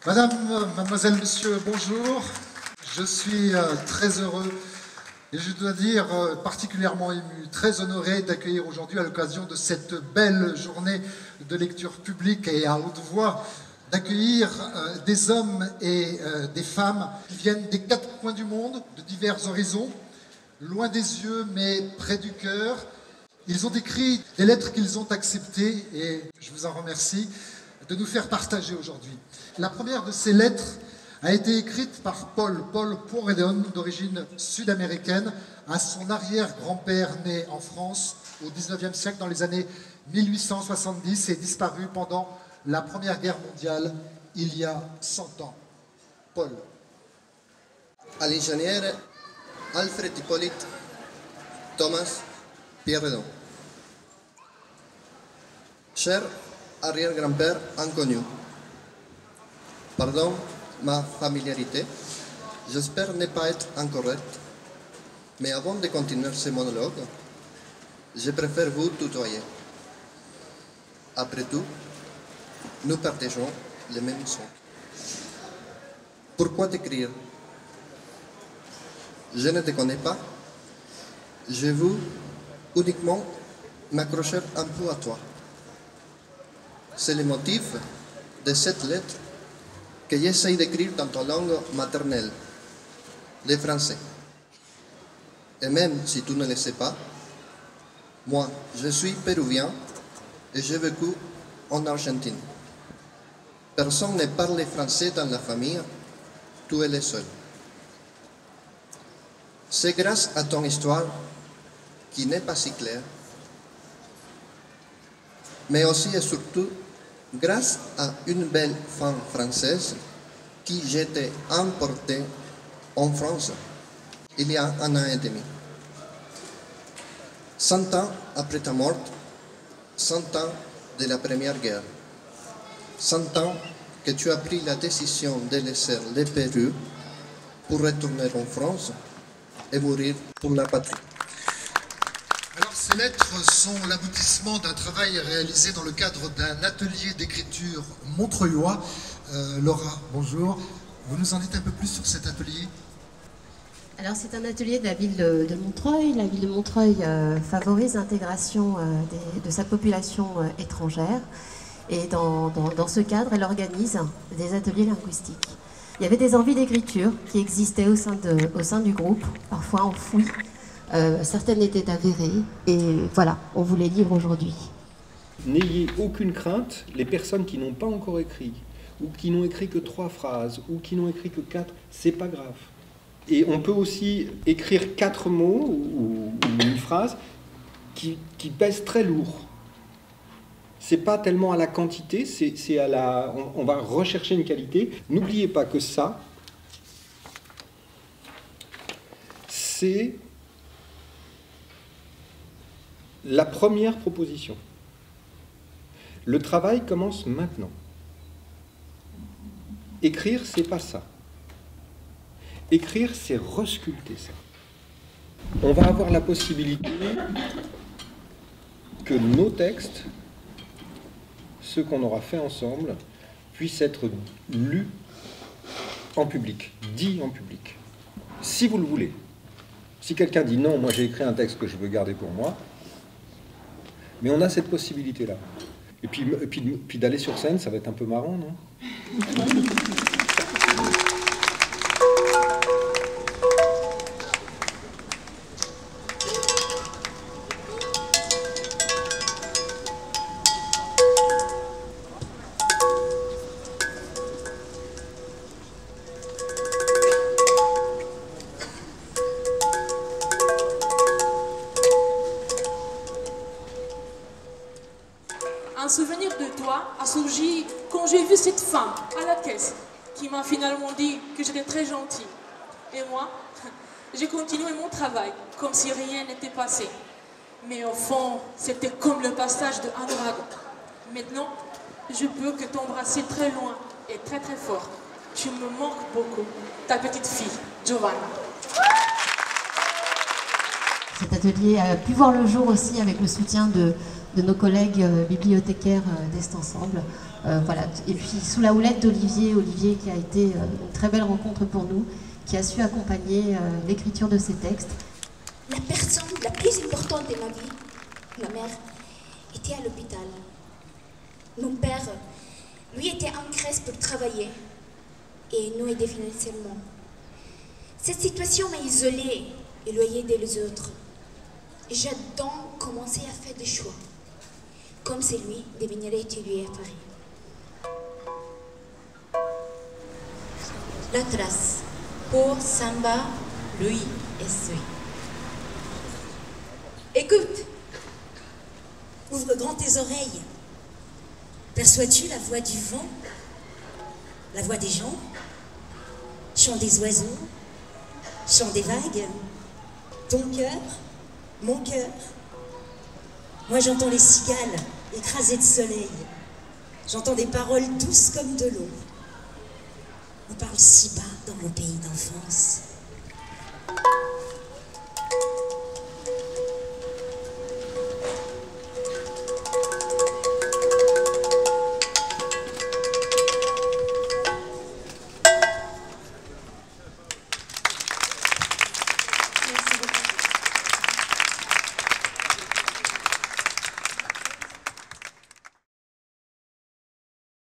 Mademoiselle, Monsieur, bonjour. Je suis très heureux et je dois dire particulièrement ému, très honoré d'accueillir aujourd'hui à l'occasion de cette belle journée de lecture publique et à haute voix, d'accueillir des hommes et des femmes qui viennent des quatre coins du monde, de divers horizons, loin des yeux mais près du cœur. Ils ont écrit des lettres qu'ils ont acceptées et je vous en remercie de nous faire partager aujourd'hui. La première de ces lettres a été écrite par Paul Porredon, d'origine sud-américaine, à son arrière-grand-père né en France au XIXe siècle, dans les années 1870, et disparu pendant la Première Guerre mondiale, il y a 100 ans. Paul. All'ingegnere Alfred Hippolyte Thomas Porredon. Cher arrière-grand-père inconnu, pardon ma familiarité, j'espère ne pas être incorrect, mais avant de continuer ce monologue, je préfère vous tutoyer. Après tout, nous partageons les mêmes sons. Pourquoi t'écrire? Je ne te connais pas, je veux uniquement m'accrocher un peu à toi. C'est le motif de cette lettre que j'essaie d'écrire dans ta langue maternelle, le français. Et même si tu ne le sais pas, moi, je suis péruvien et j'ai vécu en Argentine. Personne ne parle français dans la famille, tu es le seul. C'est grâce à ton histoire, qui n'est pas si claire, mais aussi et surtout grâce à une belle femme française qui j'étais emporté en France il y a 1 an et demi. 100 ans après ta mort, 100 ans de la Première Guerre, 100 ans que tu as pris la décision de laisser le Pérou pour retourner en France et mourir pour la patrie. Alors, ces lettres sont l'aboutissement d'un travail réalisé dans le cadre d'un atelier d'écriture montreuillois. Laura, bonjour. Vous nous en dites un peu plus sur cet atelier? Alors, c'est un atelier de la ville de Montreuil. La ville de Montreuil favorise l'intégration de sa population étrangère. Et dans ce cadre, elle organise des ateliers linguistiques. Il y avait des envies d'écriture qui existaient au sein du groupe, parfois enfouies. Certaines étaient avérées, et voilà, on vous les livre aujourd'hui. N'ayez aucune crainte, les personnes qui n'ont pas encore écrit, ou qui n'ont écrit que 3 phrases, ou qui n'ont écrit que 4, c'est pas grave. Et on peut aussi écrire 4 mots, ou une phrase, qui pèsent très lourd. C'est pas tellement à la quantité, c'est à la... On va rechercher une qualité. N'oubliez pas que ça, c'est la première proposition. Le travail commence maintenant. Écrire, c'est pas ça. Écrire, c'est resculpter ça. On va avoir la possibilité que nos textes, ceux qu'on aura fait ensemble, puissent être lus en public, dits en public. Si vous le voulez. Si quelqu'un dit non, moi j'ai écrit un texte que je veux garder pour moi, mais on a cette possibilité-là. Et puis d'aller sur scène, ça va être un peu marrant, non? Un souvenir de toi a surgi quand j'ai vu cette femme à la caisse qui m'a finalement dit que j'étais très gentille. Et moi, j'ai continué mon travail comme si rien n'était passé. Mais au fond, c'était comme le passage d'un ouragan. Maintenant, je peux que t'embrasser très loin et très très fort. Tu me manques beaucoup. Ta petite fille, Giovanna. Cet atelier a pu voir le jour aussi avec le soutien de nos collègues bibliothécaires d'Est Ensemble. Voilà. Et puis sous la houlette d'Olivier, Olivier qui a été une très belle rencontre pour nous, qui a su accompagner l'écriture de ces textes. La personne la plus importante de ma vie, ma mère, était à l'hôpital. Mon père, lui, était en Grèce pour travailler et nous aider financièrement. Cette situation m'a isolée, éloignée des autres. J'ai donc commencé à faire des choix, comme celui de venir étudier à Paris. La trace pour Samba, lui et Sui. Écoute, ouvre grand tes oreilles. Perçois-tu la voix du vent, la voix des gens, chant des oiseaux, chant des vagues, ton cœur, mon cœur? Moi j'entends les cigales écrasées de soleil, j'entends des paroles douces comme de l'eau. On parle si bas dans mon pays d'enfance.